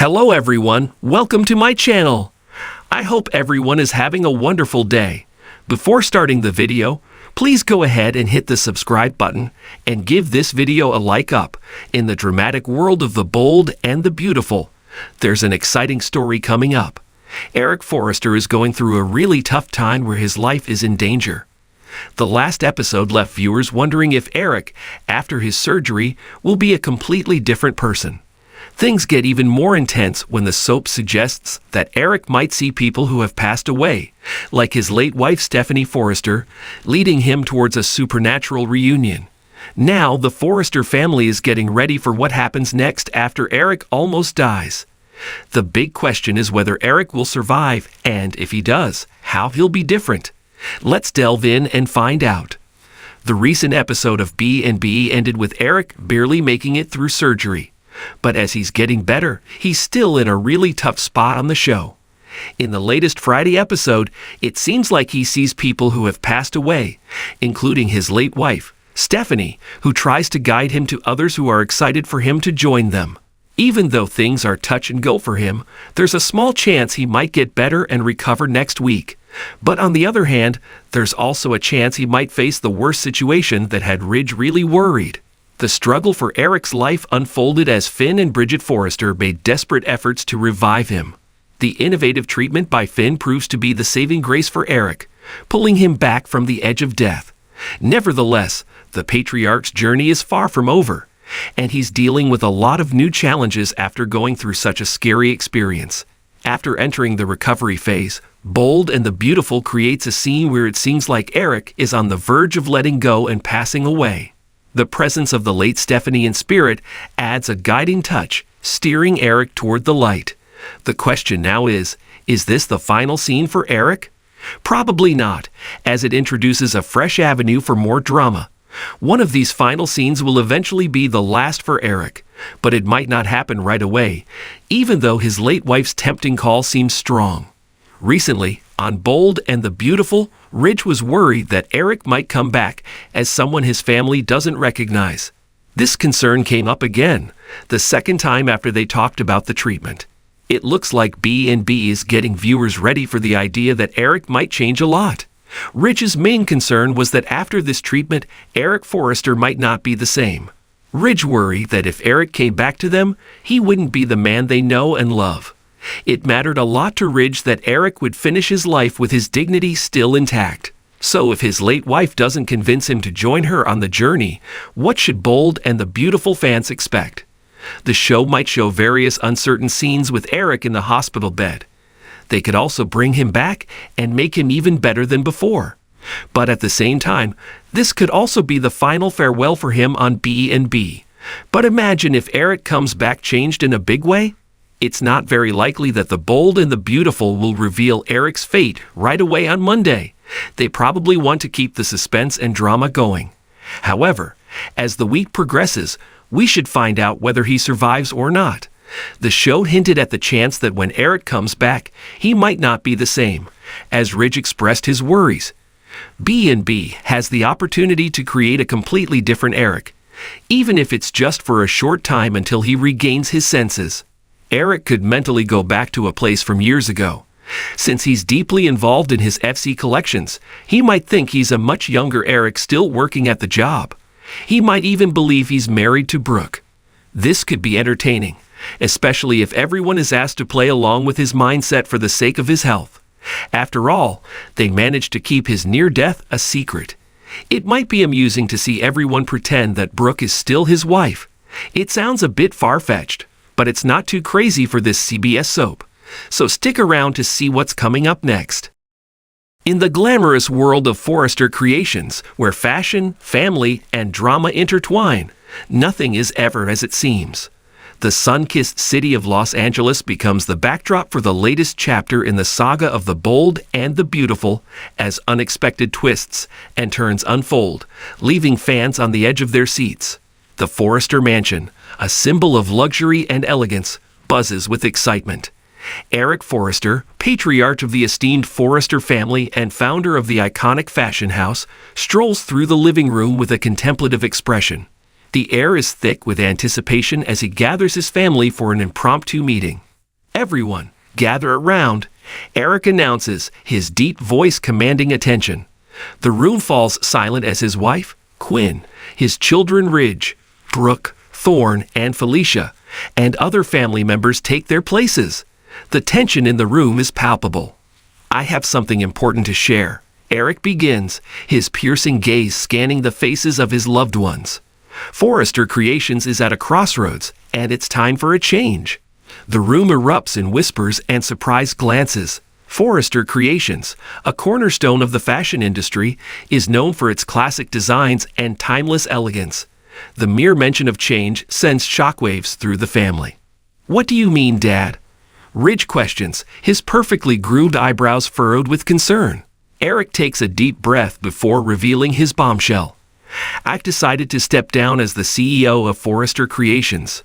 Hello everyone, welcome to my channel. I hope everyone is having a wonderful day. Before starting the video, please go ahead and hit the subscribe button and give this video a like up. In the dramatic world of the bold and the beautiful, there's an exciting story coming up. Eric Forrester is going through a really tough time where his life is in danger. The last episode left viewers wondering if Eric, after his surgery, will be a completely different person. Things get even more intense when the soap suggests that Eric might see people who have passed away, like his late wife Stephanie Forrester, leading him towards a supernatural reunion. Now, the Forrester family is getting ready for what happens next after Eric almost dies. The big question is whether Eric will survive, and if he does, how he'll be different. Let's delve in and find out. The recent episode of B&B ended with Eric barely making it through surgery. But as he's getting better, he's still in a really tough spot on the show. In the latest Friday episode, it seems like he sees people who have passed away, including his late wife, Stephanie, who tries to guide him to others who are excited for him to join them. Even though things are touch and go for him, there's a small chance he might get better and recover next week. But on the other hand, there's also a chance he might face the worst situation that had Ridge really worried. The struggle for Eric's life unfolded as Finn and Bridget Forrester made desperate efforts to revive him. The innovative treatment by Finn proves to be the saving grace for Eric, pulling him back from the edge of death. Nevertheless, the patriarch's journey is far from over, and he's dealing with a lot of new challenges after going through such a scary experience. After entering the recovery phase, Bold and the Beautiful creates a scene where it seems like Eric is on the verge of letting go and passing away. The presence of the late Stephanie in spirit adds a guiding touch, steering Eric toward the light. The question now is this the final scene for Eric? Probably not, as it introduces a fresh avenue for more drama. One of these final scenes will eventually be the last for Eric, but it might not happen right away, even though his late wife's tempting call seems strong. Recently, on Bold and the Beautiful, Ridge was worried that Eric might come back as someone his family doesn't recognize. This concern came up again, the second time after they talked about the treatment. It looks like B&B is getting viewers ready for the idea that Eric might change a lot. Ridge's main concern was that after this treatment, Eric Forrester might not be the same. Ridge worried that if Eric came back to them, he wouldn't be the man they know and love. It mattered a lot to Ridge that Eric would finish his life with his dignity still intact. So if his late wife doesn't convince him to join her on the journey, what should Bold and the Beautiful fans expect? The show might show various uncertain scenes with Eric in the hospital bed. They could also bring him back and make him even better than before. But at the same time, this could also be the final farewell for him on B&B. But imagine if Eric comes back changed in a big way? It's not very likely that the Bold and the Beautiful will reveal Eric's fate right away on Monday. They probably want to keep the suspense and drama going. However, as the week progresses, we should find out whether he survives or not. The show hinted at the chance that when Eric comes back, he might not be the same, as Ridge expressed his worries. B&B has the opportunity to create a completely different Eric, even if it's just for a short time until he regains his senses. Eric could mentally go back to a place from years ago. Since he's deeply involved in his FC collections, he might think he's a much younger Eric still working at the job. He might even believe he's married to Brooke. This could be entertaining, especially if everyone is asked to play along with his mindset for the sake of his health. After all, they managed to keep his near death a secret. It might be amusing to see everyone pretend that Brooke is still his wife. It sounds a bit far-fetched, but it's not too crazy for this CBS soap. So stick around to see what's coming up next. In the glamorous world of Forrester creations, where fashion, family, and drama intertwine, nothing is ever as it seems. The sun-kissed city of Los Angeles becomes the backdrop for the latest chapter in the saga of the Bold and the Beautiful, as unexpected twists and turns unfold, leaving fans on the edge of their seats. The Forrester Mansion, a symbol of luxury and elegance, buzzes with excitement. Eric Forrester, patriarch of the esteemed Forrester family and founder of the iconic fashion house, strolls through the living room with a contemplative expression. The air is thick with anticipation as he gathers his family for an impromptu meeting. Everyone, gather around. Eric announces, his deep voice commanding attention. The room falls silent as his wife, Quinn, his children Ridge, Brooke, Thorne, and Felicia, and other family members take their places. The tension in the room is palpable. I have something important to share. Eric begins, his piercing gaze scanning the faces of his loved ones. Forrester Creations is at a crossroads, and it's time for a change. The room erupts in whispers and surprised glances. Forrester Creations, a cornerstone of the fashion industry, is known for its classic designs and timeless elegance. The mere mention of change sends shockwaves through the family. What do you mean, Dad? Ridge questions, his perfectly groomed eyebrows furrowed with concern. Eric takes a deep breath before revealing his bombshell. I've decided to step down as the CEO of Forrester Creations.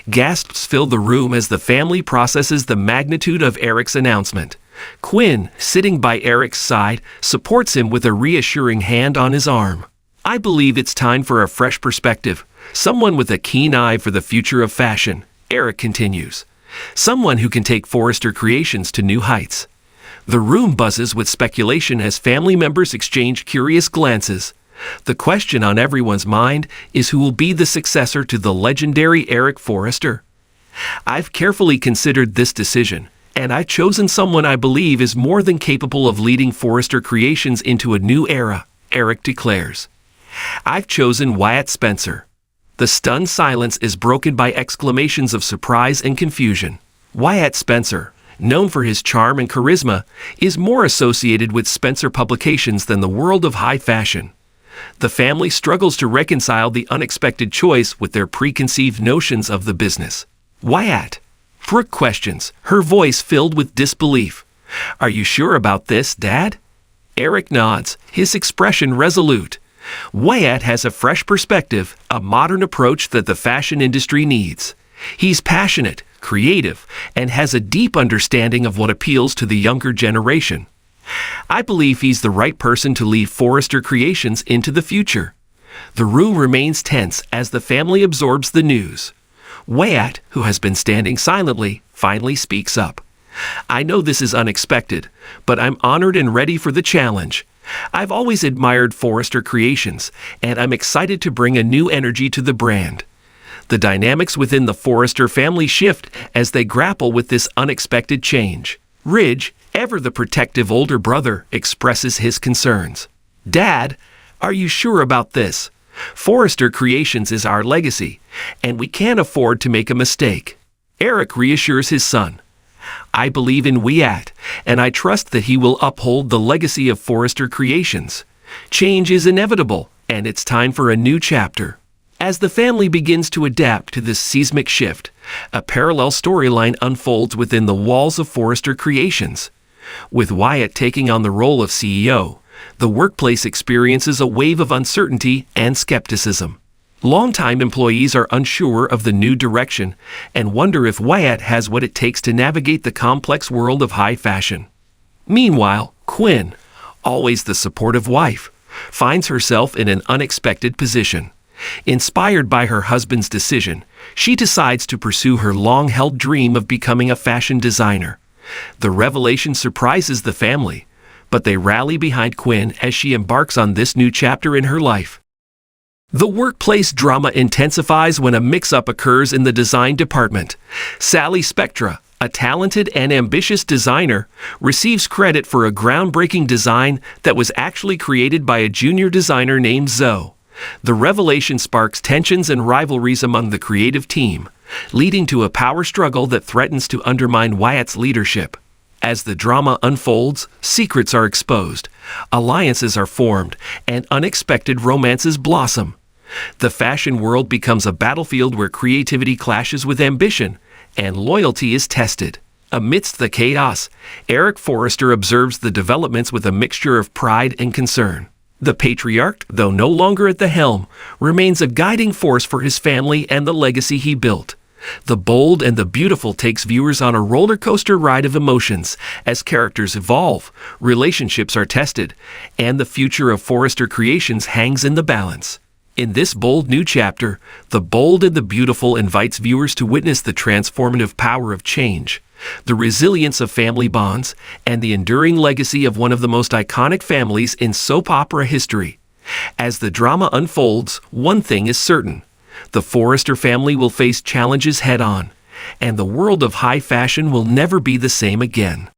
Gasps fill the room as the family processes the magnitude of Eric's announcement. Quinn, sitting by Eric's side, supports him with a reassuring hand on his arm. I believe it's time for a fresh perspective, someone with a keen eye for the future of fashion, Eric continues. Someone who can take Forrester Creations to new heights. The room buzzes with speculation as family members exchange curious glances. The question on everyone's mind is who will be the successor to the legendary Eric Forrester. I've carefully considered this decision, and I've chosen someone I believe is more than capable of leading Forrester Creations into a new era, Eric declares. I've chosen Wyatt Spencer. The stunned silence is broken by exclamations of surprise and confusion. Wyatt Spencer, known for his charm and charisma, is more associated with Spencer Publications than the world of high fashion. The family struggles to reconcile the unexpected choice with their preconceived notions of the business. Wyatt? Brooke questions, her voice filled with disbelief. Are you sure about this, Dad? Eric nods, his expression resolute. Wyatt has a fresh perspective, a modern approach that the fashion industry needs. He's passionate, creative, and has a deep understanding of what appeals to the younger generation. I believe he's the right person to lead Forrester Creations into the future. The room remains tense as the family absorbs the news. Wyatt, who has been standing silently, finally speaks up. I know this is unexpected, but I'm honored and ready for the challenge. I've always admired Forrester Creations, and I'm excited to bring a new energy to the brand. The dynamics within the Forrester family shift as they grapple with this unexpected change. Ridge, ever the protective older brother, expresses his concerns. Dad, are you sure about this? Forrester Creations is our legacy, and we can't afford to make a mistake. Eric reassures his son. I believe in Wyatt, and I trust that he will uphold the legacy of Forrester Creations. Change is inevitable, and it's time for a new chapter. As the family begins to adapt to this seismic shift, a parallel storyline unfolds within the walls of Forrester Creations. With Wyatt taking on the role of CEO, the workplace experiences a wave of uncertainty and skepticism. Longtime employees are unsure of the new direction and wonder if Wyatt has what it takes to navigate the complex world of high fashion. Meanwhile, Quinn, always the supportive wife, finds herself in an unexpected position. Inspired by her husband's decision, she decides to pursue her long-held dream of becoming a fashion designer. The revelation surprises the family, but they rally behind Quinn as she embarks on this new chapter in her life. The workplace drama intensifies when a mix-up occurs in the design department. Sally Spectra, a talented and ambitious designer, receives credit for a groundbreaking design that was actually created by a junior designer named Zoe. The revelation sparks tensions and rivalries among the creative team, leading to a power struggle that threatens to undermine Wyatt's leadership. As the drama unfolds, secrets are exposed, alliances are formed, and unexpected romances blossom. The fashion world becomes a battlefield where creativity clashes with ambition, and loyalty is tested. Amidst the chaos, Eric Forrester observes the developments with a mixture of pride and concern. The patriarch, though no longer at the helm, remains a guiding force for his family and the legacy he built. The Bold and the Beautiful takes viewers on a roller coaster ride of emotions as characters evolve, relationships are tested, and the future of Forrester Creations hangs in the balance. In this bold new chapter, The Bold and the Beautiful invites viewers to witness the transformative power of change. the resilience of family bonds, and the enduring legacy of one of the most iconic families in soap opera history. As the drama unfolds, one thing is certain: the Forrester family will face challenges head-on, and the world of high fashion will never be the same again.